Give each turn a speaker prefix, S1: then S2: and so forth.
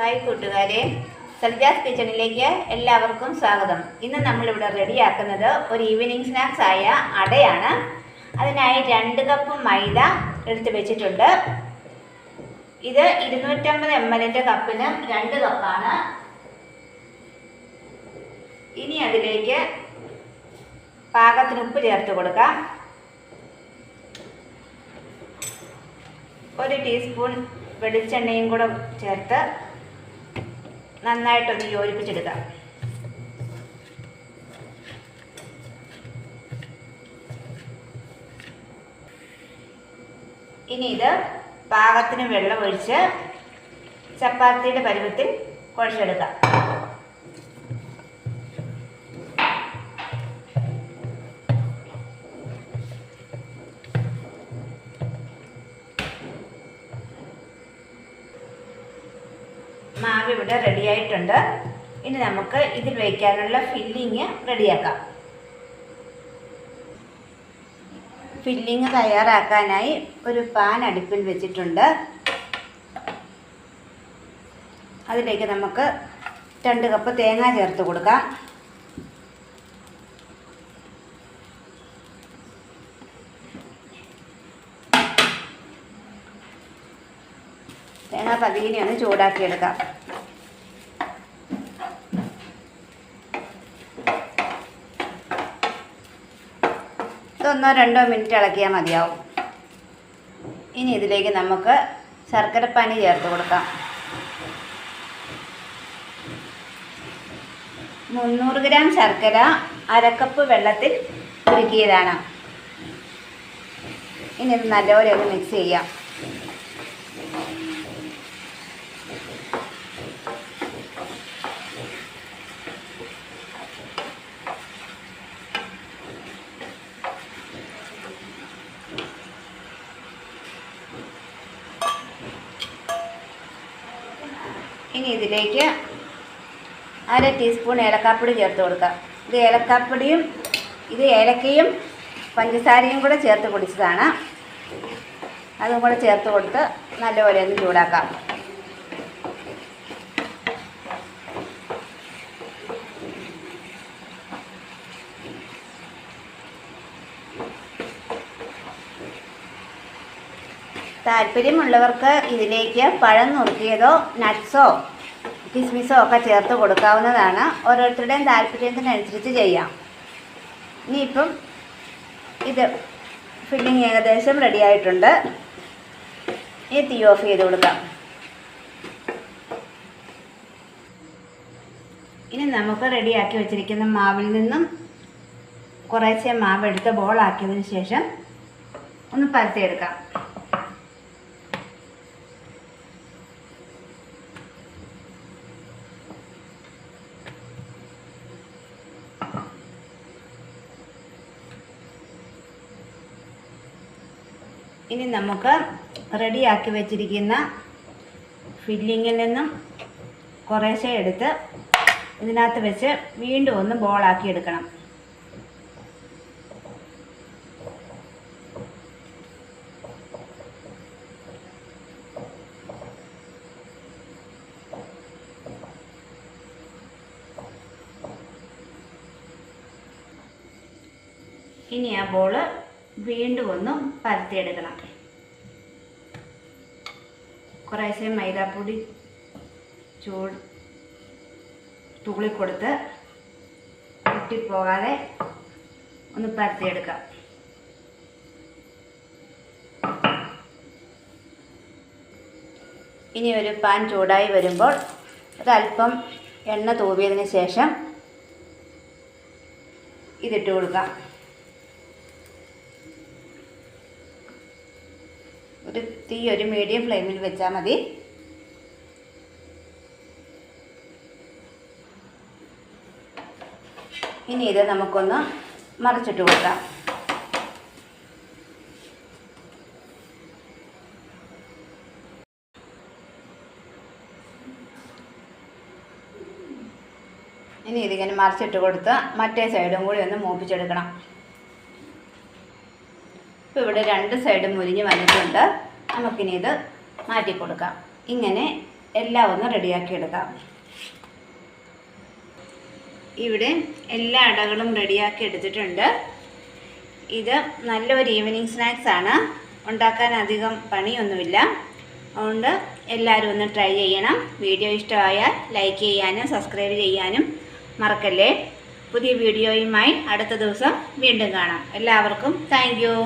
S1: Hi കൂട്ടുകാരെ, സൽജാസ് കിച്ചണിലേക്ക് എല്ലാവർക്കും സ്വാഗതം. ഇന്ന് നമ്മളിവിടെ റെഡിയാക്കുന്നത് ഒരു ഈവനിങ് സ്നാക്സ് ആയ അടയാണ്. അതിനായി 2 കപ്പ് മൈദ എടുത്ത് വെച്ചിട്ടുണ്ട്. ഇത് 250 ml കപ്പിന് 2 കപ്പാണ്. ഇനി അതിലേക്ക് പാകത്തിന് ഉപ്പ് ചേർത്ത് കൊടുക്കാം. 1 ടീസ്പൂൺ വെളിച്ചെണ്ണയും കൂടെ ചേർത്ത് നന്നായിട്ടൊന്ന് യോജിപ്പിച്ചെടുക്കാം. ഇനി ഇത് പാകത്തിന് വെള്ളമൊഴിച്ച് ചപ്പാത്തിയുടെ പരുവത്തിൽ കുഴച്ചെടുക്കാം. മാവ് ഇവിടെ റെഡിയായിട്ടുണ്ട്. ഇനി നമുക്ക് ഇതിൽ വയ്ക്കാനുള്ള ഫില്ലിങ് റെഡിയാക്കാം. ഫില്ലിങ് തയ്യാറാക്കാനായി ഒരു പാൻ അടുപ്പിൽ വെച്ചിട്ടുണ്ട്. അതിലേക്ക് നമുക്ക് 2 കപ്പ് തേങ്ങ ചേർത്ത് കൊടുക്കാം. തേങ്ങ പതിയെ ഒന്ന് ചൂടാക്കിയെടുക്കാം. ഇതൊന്നോ 2 മിനിറ്റ് ഇളക്കിയാൽ മതിയാവും. ഇനി ഇതിലേക്ക് നമുക്ക് ശർക്കരപ്പാനി ചേർത്ത് കൊടുക്കാം. 300 ഗ്രാം ശർക്കര 1/2 കപ്പ് വെള്ളത്തിൽ ഉരുക്കിയതാണ്. ഇനി ഇത് നല്ലപോലെ ഒന്ന് മിക്സ് ചെയ്യാം. ഇനി ഇതിലേക്ക് 1/2 ടീസ്പൂൺ ഏലക്കാപ്പൊടി ചേർത്ത് കൊടുക്കാം. ഇത് ഏലക്കയും പഞ്ചസാരയും കൂടെ ചേർത്ത് പൊടിച്ചതാണ്. അതും കൂടെ ചേർത്ത് കൊടുത്ത് നല്ലപോലെ ഒന്ന് ചൂടാക്കാം. താല്പര്യമുള്ളവർക്ക് ഇതിലേക്ക് പഴം നുറുക്കിയതോ നട്ട്സോ കിസ്മിസോ ഒക്കെ ചേർത്ത് കൊടുക്കാവുന്നതാണ്. ഓരോരുത്തരുടെയും താല്പര്യത്തിനനുസരിച്ച് ചെയ്യാം. ഇനിയിപ്പം ഇത് ഫില്ലിങ് ഏകദേശം റെഡി ആയിട്ടുണ്ട്. ഇനി തീ ഓഫ് ചെയ്ത് കൊടുക്കാം. ഇനി നമുക്ക് റെഡിയാക്കി വെച്ചിരിക്കുന്ന മാവിൽ നിന്നും കുറേശ്ശെ മാവ് എടുത്ത് ബോളാക്കിയതിന് ശേഷം ഒന്ന് പരത്തിയെടുക്കാം. ഇനി നമുക്ക് റെഡിയാക്കി വെച്ചിരിക്കുന്ന ഫില്ലിങ്ങിൽ നിന്നും കുറേശ്ശെ എടുത്ത് ഇതിനകത്ത് വെച്ച് വീണ്ടും ഒന്ന് ബോളാക്കി എടുക്കണം. ഇനി ആ ബോള് വീണ്ടും ഒന്ന് പരത്തിയെടുക്കണം. കുറേശ്ശെ മൈദാപ്പൊടി തുള്ളിക്കൊടുത്ത് പൊട്ടിപ്പോകാതെ ഒന്ന് പരത്തിയെടുക്കാം. ഇനി ഒരു പാൻ ചൂടായി വരുമ്പോൾ ഒരല്പം എണ്ണ തൂവിയതിന് ശേഷം ഇതിട്ട് കൊടുക്കാം. തീ ഒരു മീഡിയം ഫ്ലെയിമിൽ വെച്ചാൽ മതി. ഇനി ഇത് നമുക്കൊന്ന് മറിച്ചിട്ട് കൊടുക്കാം. ഇനി ഇതിങ്ങനെ മറിച്ചിട്ട് കൊടുത്ത് മറ്റേ സൈഡും കൂടി ഒന്ന് മൂപ്പിച്ചെടുക്കണം. ഇപ്പോൾ ഇവിടെ 2 സൈഡും മുരിഞ്ഞ് വന്നിട്ടുണ്ട്. നമുക്കിനി ഇത് മാറ്റി കൊടുക്കാം. ഇങ്ങനെ എല്ലാം ഒന്ന് റെഡിയാക്കി എടുക്കാം. ഇവിടെ എല്ലാ അടകളും റെഡിയാക്കി എടുത്തിട്ടുണ്ട്. ഇത് നല്ലൊരു ഈവനിങ് സ്നാക്സ് ആണ്. ഉണ്ടാക്കാൻ അധികം പണിയൊന്നുമില്ല. അതുകൊണ്ട് എല്ലാവരും ഒന്ന് ട്രൈ ചെയ്യണം. വീഡിയോ ഇഷ്ടമായാൽ ലൈക്ക് ചെയ്യാനും സബ്സ്ക്രൈബ് ചെയ്യാനും മറക്കല്ലേ. പുതിയ വീഡിയോയുമായി അടുത്ത ദിവസം വീണ്ടും കാണാം. എല്ലാവർക്കും താങ്ക് യു.